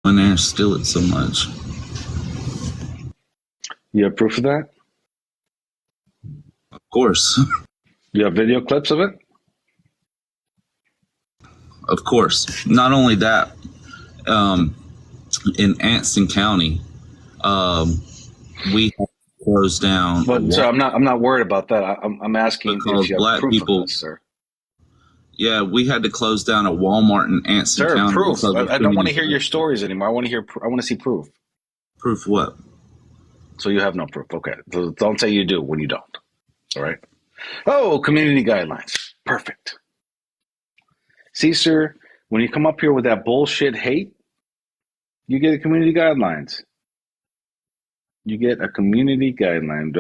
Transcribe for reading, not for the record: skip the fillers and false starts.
in there and steal it so much. You have proof of that? Of course. You have video clips of it? Of course. Not only that, in Anston County, we have closed down. But sir, I'm not worried about that. I'm asking if you have proof of this, sir. Yeah, we had to close down a Walmart in Anston County. Proof. I don't want to hear your stories anymore. I want to see proof. Proof what? So you have no proof. Okay. So don't say you do when you don't. All right. Oh, community guidelines. Perfect. See, sir, when you come up here with that bullshit hate, you get a community guidelines. You get a community guideline.